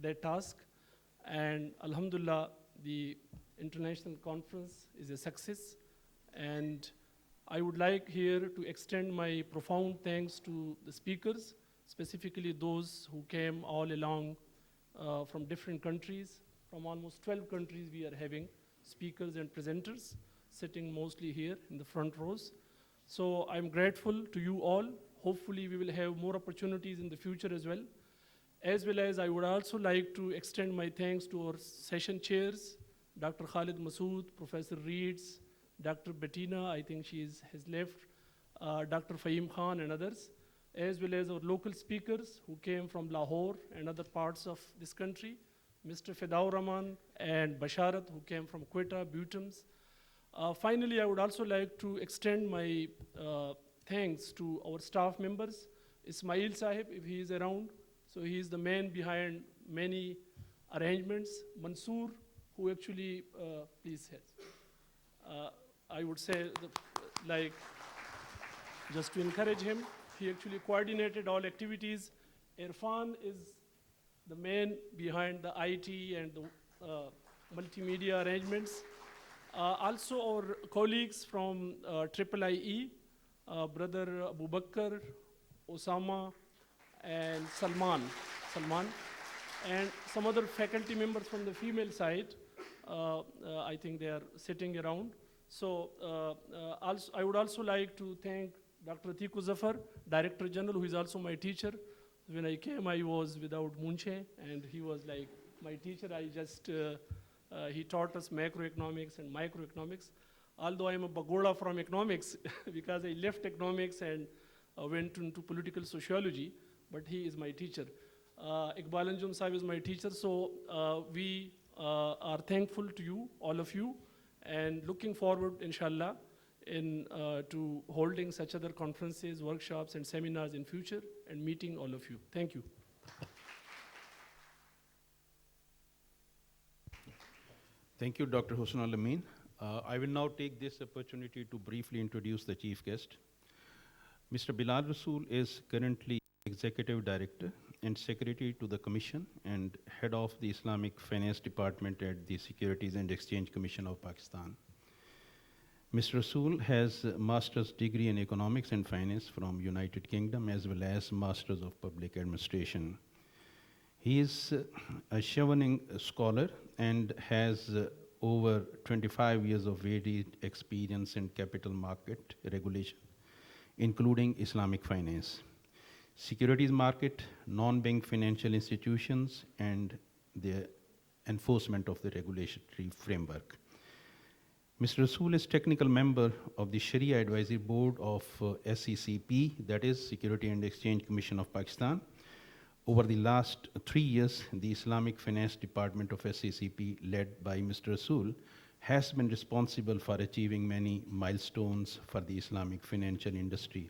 that task. And Alhamdulillah, the international conference is a success. And I would like here to extend my profound thanks to the speakers, specifically those who came all along from different countries. From almost 12 countries, we are having speakers and presenters sitting mostly here in the front rows. So I'm grateful to you all. Hopefully, we will have more opportunities in the future as well. As well as I would also like to extend my thanks to our session chairs, Dr. Khalid Masood, Professor Reeds, Dr. Bettina, I think has left, Dr. Fahim Khan and others, as well as our local speakers who came from Lahore and other parts of this country, Mr. Fidaur Rahman and Basharat who came from Quetta, Butams. Finally, I would also like to extend my thanks to our staff members, Ismail Sahib, if he is around. So he is the man behind many arrangements. Mansoor, who actually, please, I would say, just to encourage him, he actually coordinated all activities. Irfan is the man behind the IT and the multimedia arrangements. Also our colleagues from IIIE, Brother Abu Bakr, Osama, and Salman, and some other faculty members from the female side. I think they are sitting around. So also, I would also like to thank Dr. Atiku Zafar, Director General, who is also my teacher. When I came, I was without Munche, and he was like my teacher. He taught us macroeconomics and microeconomics. Although I'm a Bagoda from economics, because I left economics and went into political sociology, but he is my teacher. Iqbal Anjum Sahib is my teacher, so we are thankful to you, all of you, and looking forward, inshallah, to holding such other conferences, workshops, and seminars in future, and meeting all of you. Thank you. Thank you, Dr. Husn Al-Amin. I will now take this opportunity to briefly introduce the chief guest. Mr. Bilal Rasool is currently Executive Director and Secretary to the Commission and Head of the Islamic Finance Department at the Securities and Exchange Commission of Pakistan. Mr. Rasool has a master's degree in Economics and Finance from United Kingdom as well as Masters of Public Administration. He is a Chevening scholar and has over 25 years of varied experience in capital market regulation, including Islamic finance, securities market, non-bank financial institutions, and the enforcement of the regulatory framework. Mr. Rasool is technical member of the Sharia Advisory Board of SECP, that is Security and Exchange Commission of Pakistan. Over the last 3 years, the Islamic Finance Department of SECP, led by Mr. Rasool, has been responsible for achieving many milestones for the Islamic financial industry,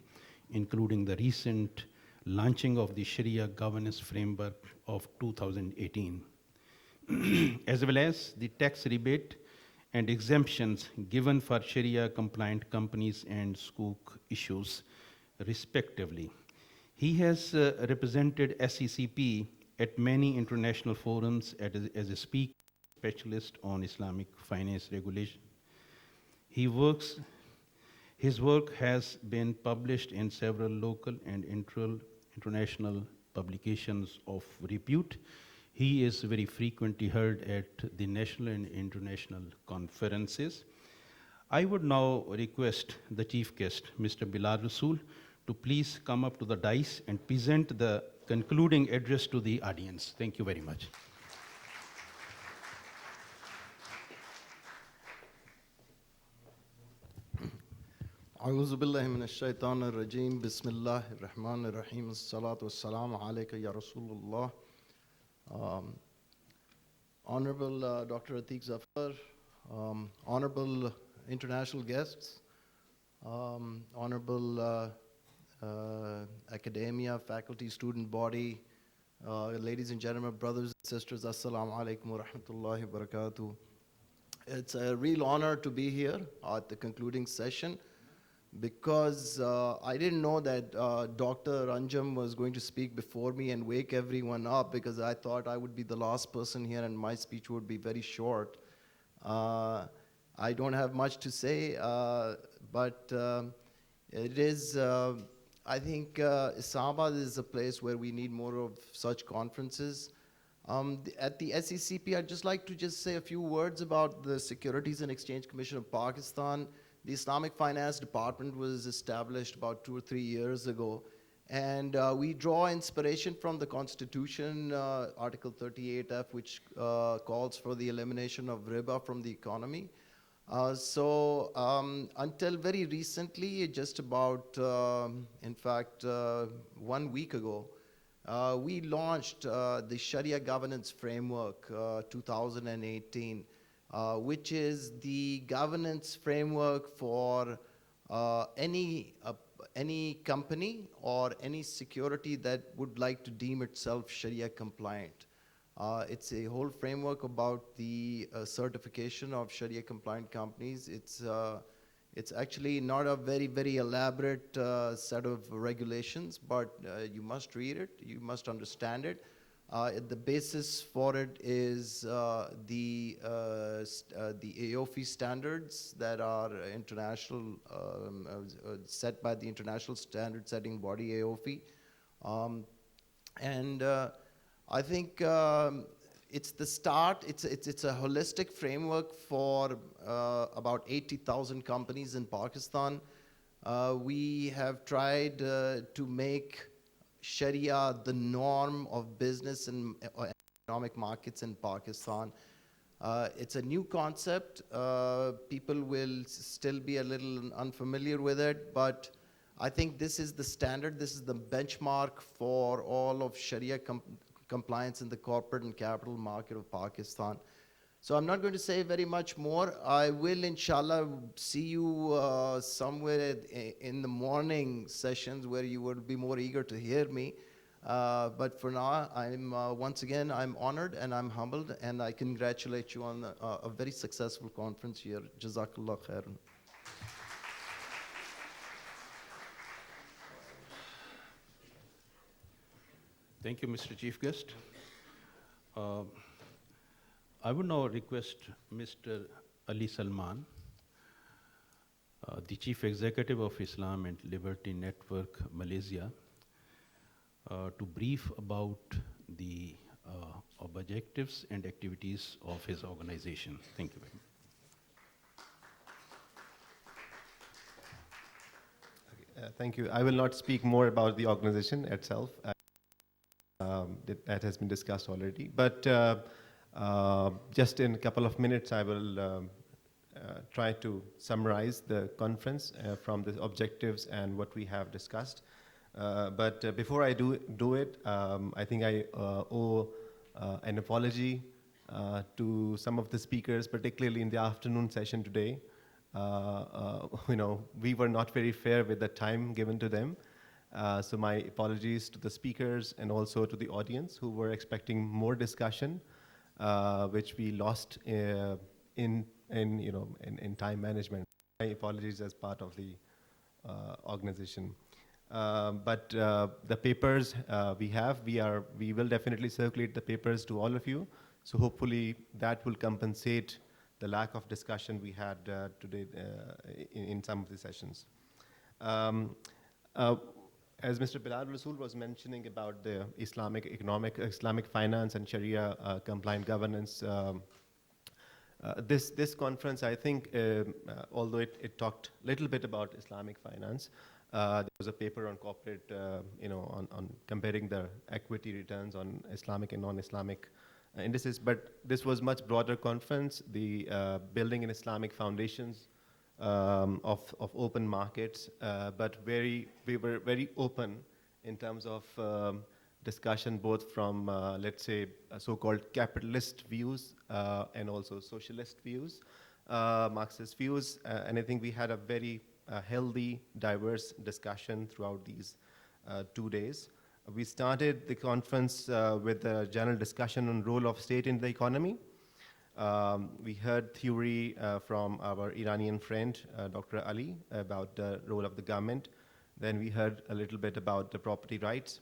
including the recent launching of the Sharia governance framework of 2018, as well as the tax rebate and exemptions given for Sharia-compliant companies and sukuk issues, respectively. He has represented SECP at many international forums as a speaker specialist on Islamic finance regulation. His work has been published in several local and international publications of repute. He is very frequently heard at the national and international conferences. I would now request the chief guest, Mr. Bilal Rasool, to please come up to the dais and present the concluding address to the audience. Thank you very much. أعوذ بالله من الشيطان الرجيم بسم الله الرحمن الرحيم الصلاة والسلام عليك يا رسول الله. Honorable Dr. Atiq Zafar, honorable international guests, honorable academia, faculty, student body, ladies and gentlemen, brothers and sisters, assalamu alaikum wa rahmatullahi wa barakatuh. It's a real honor to be here at the concluding session because I didn't know that Dr. Anjum was going to speak before me and wake everyone up, because I thought I would be the last person here and my speech would be very short. I don't have much to say, but it is, I think Islamabad is a place where we need more of such conferences. At the SECP, I'd just like to just say a few words about the Securities and Exchange Commission of Pakistan. The Islamic Finance Department was established about 2 or 3 years ago. And we draw inspiration from the Constitution, Article 38F, which calls for the elimination of riba from the economy. Until very recently, just about, in fact, 1 week ago, we launched the Sharia Governance Framework 2018, which is the governance framework for any company or any security that would like to deem itself Sharia compliant. It's a whole framework about the certification of Sharia compliant companies. It's actually not a very, very elaborate set of regulations, but you must read it, you must understand it. The basis for it is the AOFI standards that are international, set by the international standard setting body AOFI. I think it's the start. It's a holistic framework for about 80,000 companies in Pakistan. We have tried to make Sharia the norm of business and economic markets in Pakistan. It's a new concept. People will still be a little unfamiliar with it, but I think this is the standard, this is the benchmark for all of Sharia compliance in the corporate and capital market of Pakistan. So I'm not going to say very much more. I will, inshallah, see you somewhere in the morning sessions where you would be more eager to hear me. But for now, once again, I'm honored and I'm humbled, and I congratulate you on a very successful conference here. Jazakallah khairan. Thank you, Mr. Chief Guest. I would now request Mr. Ali Salman, the Chief Executive of Islam and Liberty Network Malaysia, to brief about the objectives and activities of his organization. Thank you very much. Thank you. I will not speak more about the organization itself. That has been discussed already. But just in a couple of minutes, I will try to summarize the conference from the objectives and what we have discussed. But before I do it, I think I owe an apology to some of the speakers, particularly in the afternoon session today. We were not very fair with the time given to them. So my apologies to the speakers and also to the audience who were expecting more discussion, which we lost in time management. My apologies as part of the organization. But the papers we will definitely circulate the papers to all of you. So hopefully that will compensate the lack of discussion we had today in some of the sessions. As Mr. Bilal Rasool was mentioning about the Islamic finance and Sharia compliant governance, this conference, I think, although it talked a little bit about Islamic finance, there was a paper on corporate, on comparing the equity returns on Islamic and non-Islamic indices. But this was much broader conference, the building in Islamic foundations of open markets, but we were very open in terms of discussion, both from, let's say, so-called capitalist views and also socialist views, Marxist views, and I think we had a very healthy, diverse discussion throughout these 2 days. We started the conference with a general discussion on role of state in the economy. We heard theory from our Iranian friend, Dr. Ali, about the role of the government. Then we heard a little bit about the property rights.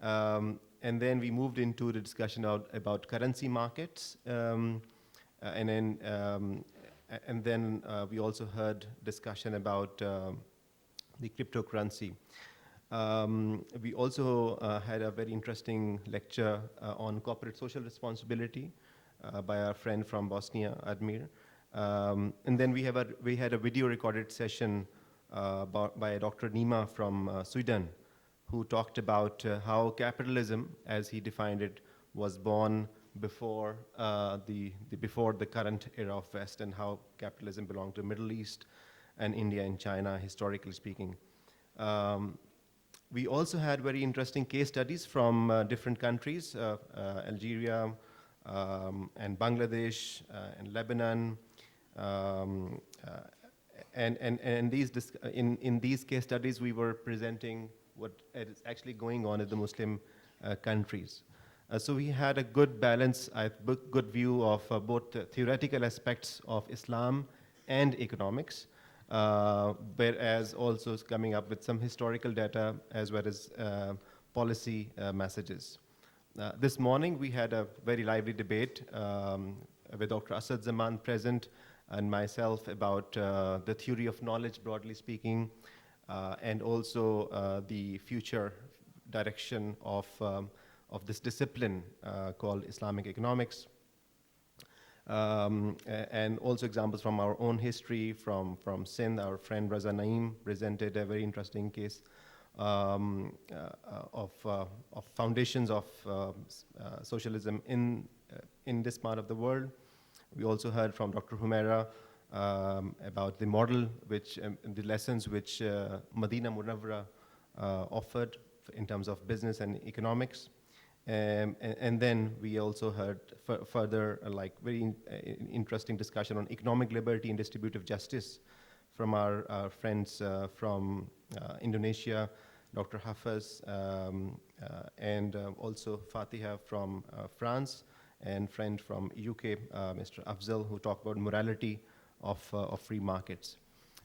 And then we moved into the discussion about currency markets. And then we also heard discussion about the cryptocurrency. We also had a very interesting lecture on corporate social responsibility by our friend from Bosnia, Admir. And then we had a video recorded session by Dr. Nima from Sweden, who talked about how capitalism, as he defined it, was born before the current era of West, and how capitalism belonged to the Middle East and India and China, historically speaking. We also had very interesting case studies from different countries, Algeria and Bangladesh and Lebanon. And in these case studies, we were presenting what is actually going on in the Muslim countries. So we had a good balance, good view of both the theoretical aspects of Islam and economics, whereas also coming up with some historical data as well as policy messages. This morning we had a very lively debate with Dr. Asad Zaman present and myself about the theory of knowledge, broadly speaking, and also the future direction of this discipline called Islamic economics. And also examples from our own history, from Sindh. Our friend Raza Naeem presented a very interesting case of foundations of socialism in this part of the world. We also heard from Dr. Humaira about the model, the lessons which Medina Munawwara offered in terms of business and economics. And then we also heard further very interesting discussion on economic liberty and distributive justice from our friends from Indonesia, Dr. Hafez, and also Fatiha from France, and friend from UK, Mr. Afzal, who talked about morality of free markets.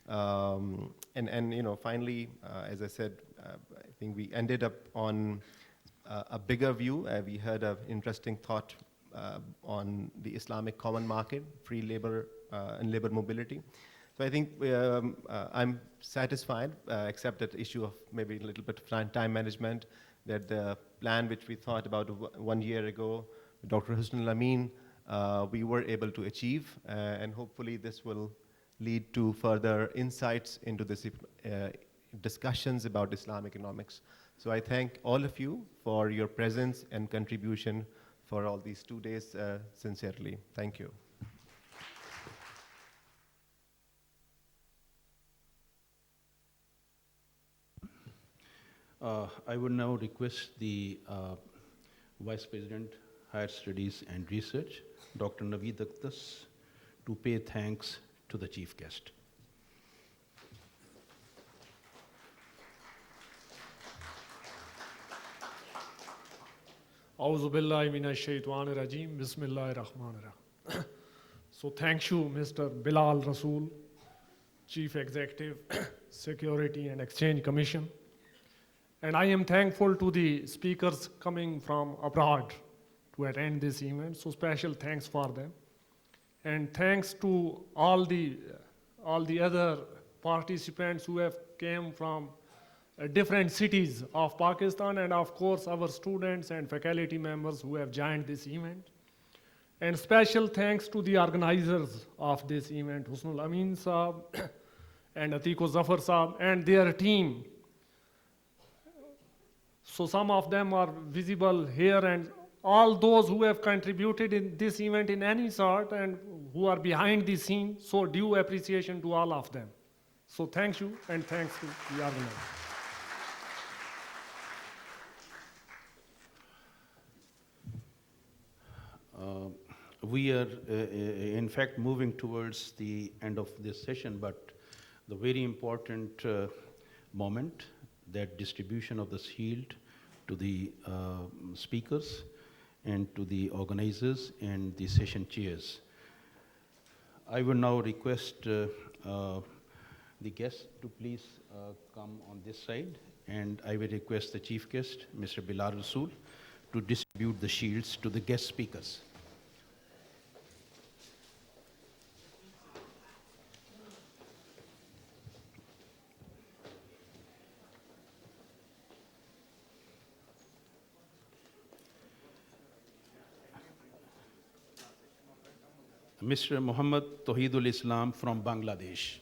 And finally, as I said, I think we ended up on a bigger view. We heard an interesting thought on the Islamic common market, free labor and labor mobility. So I think I'm satisfied, except that issue of maybe a little bit of time management, that the plan which we thought about 1 year ago, Dr. Husnul Amin, we were able to achieve, and hopefully this will lead to further insights into this discussions about Islamic economics. So I thank all of you for your presence and contribution for all these 2 days sincerely. Thank you. I would now request the Vice President, Higher Studies and Research, Dr. Naveed Akhtas, to pay thanks to the chief guest. A'udhu billahi minash shaitanir rajeem. Bismillahir rahmanir rahim. So thank you, Mr. Bilal Rasool, Chief Executive, Security and Exchange Commission. And I am thankful to the speakers coming from abroad to attend this event. So special thanks for them. And thanks to all the other participants who have came from different cities of Pakistan, and of course our students and faculty members who have joined this event. And special thanks to the organizers of this event, Husnul Amin Saab and Atiko Zafar Saab and their team. So some of them are visible here, and all those who have contributed in this event in any sort and who are behind the scene, so due appreciation to all of them. So thank you, and thanks to the organizers. We are, in fact, moving towards the end of this session, but the very important moment, that distribution of the shield to the speakers and to the organizers and the session chairs. I would now request the guests to please come on this side, and I will request the chief guest, Mr. Bilal Rasool, to distribute the shields to the guest speakers. Mr. Muhammad Tawheedul Islam from Bangladesh.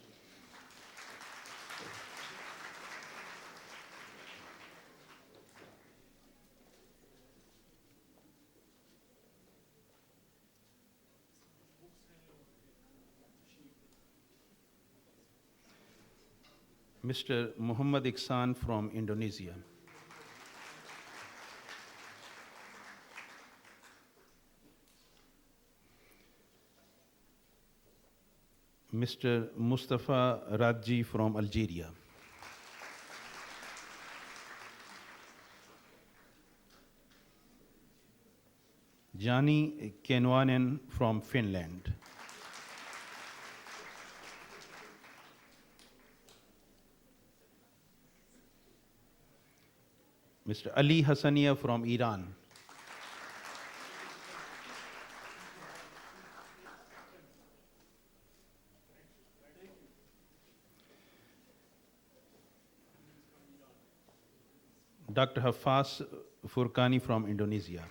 Mr. Muhammad Iksan from Indonesia. Mr. Mustafa Radji from Algeria. Jani Kenwanen from Finland. Mr. Ali Hassania from Iran. Dr. Hafaz Furkani from Indonesia.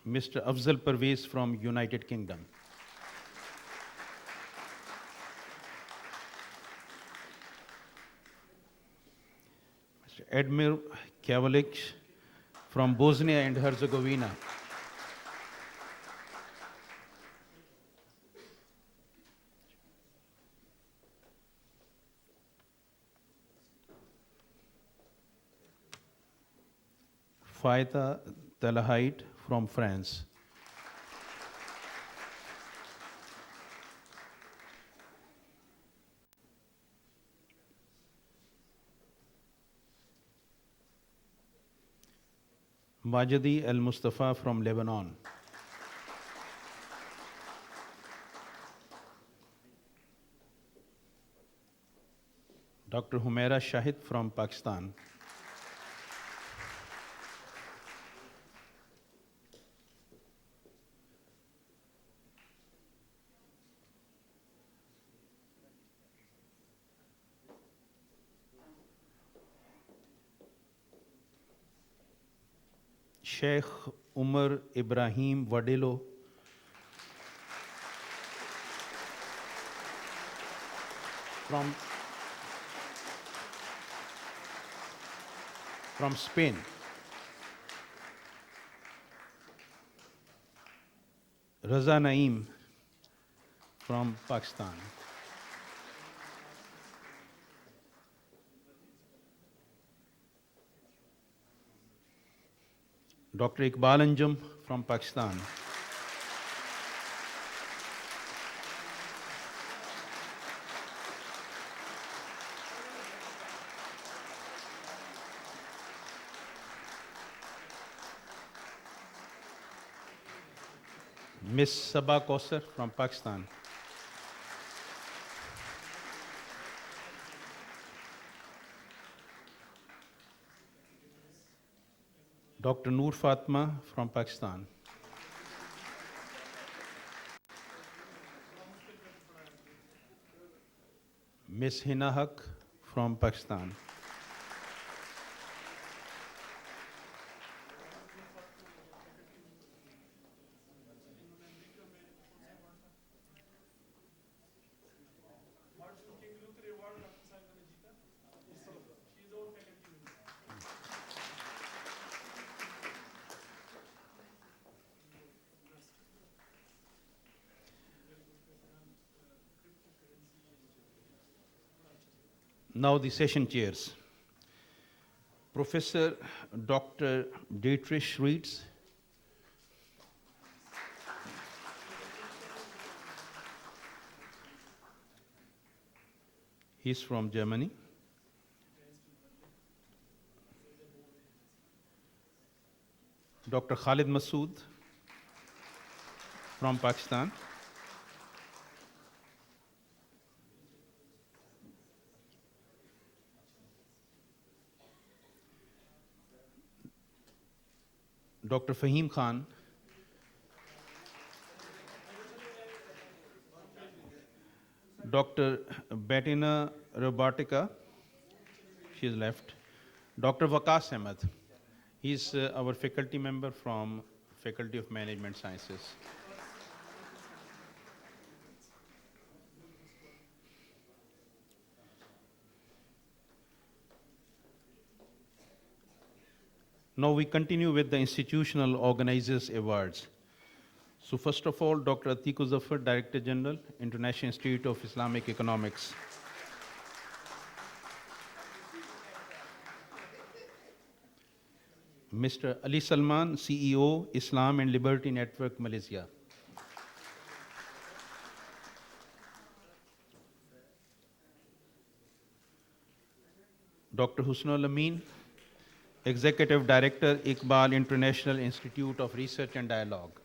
Mr. Afzal Parvez from United Kingdom. Mr. Edmir Kavalic from Bosnia and Herzegovina. Faita Talahait from France. Majidi Al Mustafa from Lebanon. Dr. Humaira Shahid from Pakistan. Sheikh Umar Ibrahim Wadilo from Spain. Raza Naeem from Pakistan. Dr. Iqbal Anjum from Pakistan. Miss Sabah Kausar from Pakistan. Dr. Noor Fatma from Pakistan. Miss Hina Haq from Pakistan. Now the session chairs. Professor Dr. Dietrich Schreitz. He's from Germany. Dr. Khalid Masood from Pakistan. Dr. Fahim Khan, Dr. Bettina Robotica, she is left. Dr. Waqas Ahmed, he's our faculty member from Faculty of Management Sciences. Now we continue with the Institutional Organizers Awards. So first of all, Dr. Atiku Zafar, Director General, International Institute of Islamic Economics. Mr. Ali Salman, CEO, Islam and Liberty Network, Malaysia. Dr. Husnul Amin, Executive Director, Iqbal International Institute of Research and Dialogue.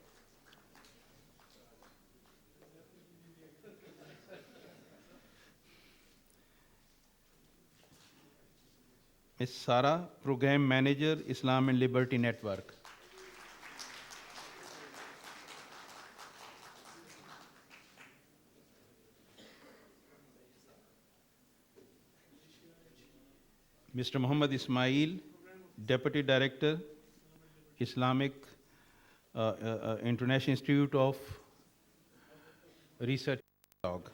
Ms. Sara, Program Manager, Islam and Liberty Network. Mr. Muhammad Ismail, Deputy Director, Islamic International Institute of Research and Dialogue.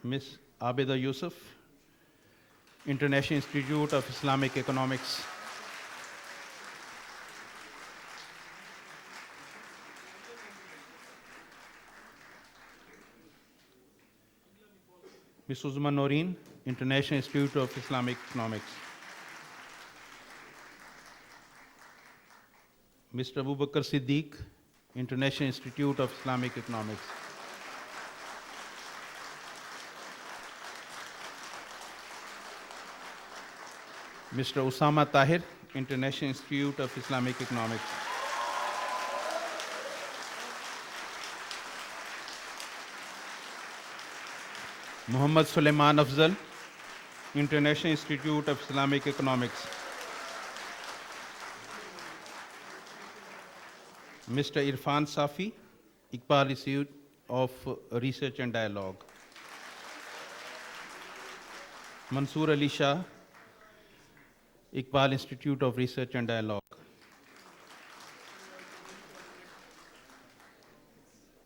Ms. Abida Yusuf, International Institute of Islamic Economics. Ms. Uzma Noreen, International Institute of Islamic Economics. Mr. Abu Bakr Siddiq, International Institute of Islamic Economics. Mr. Usama Tahir, International Institute of Islamic Economics. Muhammad Suleiman Afzal, International Institute of Islamic Economics. Mr. Irfan Safi, Iqbal Institute of Research and Dialogue. Mansoor Ali Shah, Iqbal Institute of Research and Dialogue.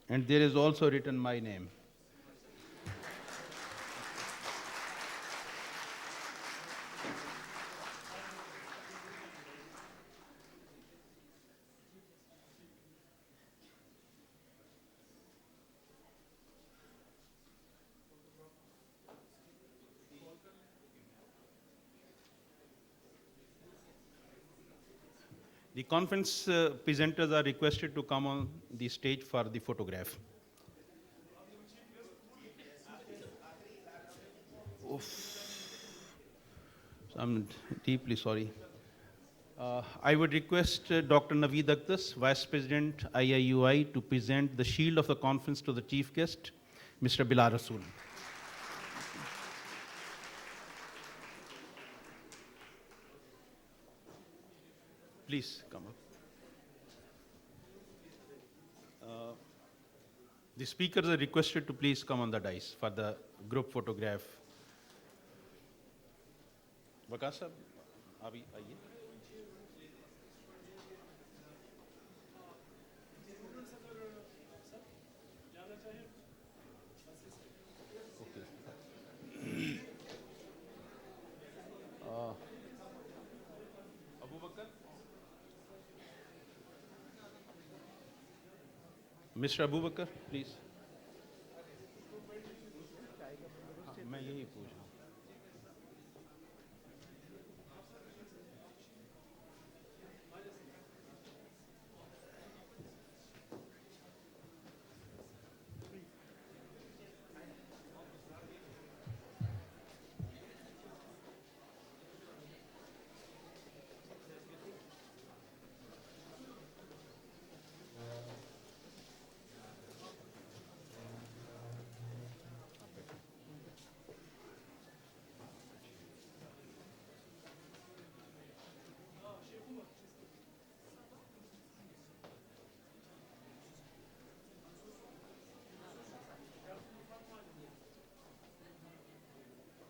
And there is also written my name. The conference presenters are requested to come on the stage for the photograph. Oof. So I'm deeply sorry. I would request Dr. Naveed Akhtas, Vice President, IIUI, to present the shield of the conference to the chief guest, Mr. Bilal Rasool. Please come up. The speakers are requested to please come on the dais for the group photograph. Waqas sahab, abhi aaiye. Abu Bakr. Mr. Abu Bakr, please. मैं यही पूछ रहा हूँ.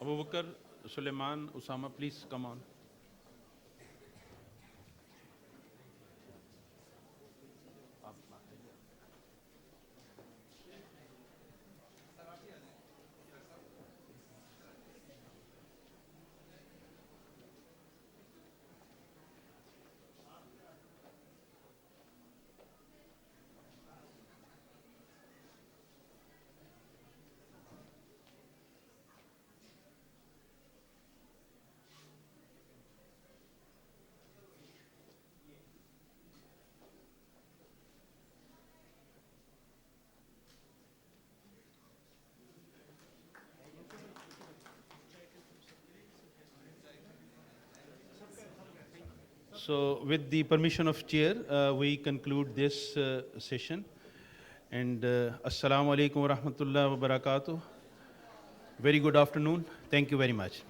Abu Bakr, Suleiman, Usama, please come on. So, with the permission of chair, we conclude this session. And Assalamu alaikum wa rahmatullahi wa barakatuh. Very good afternoon. Thank you very much.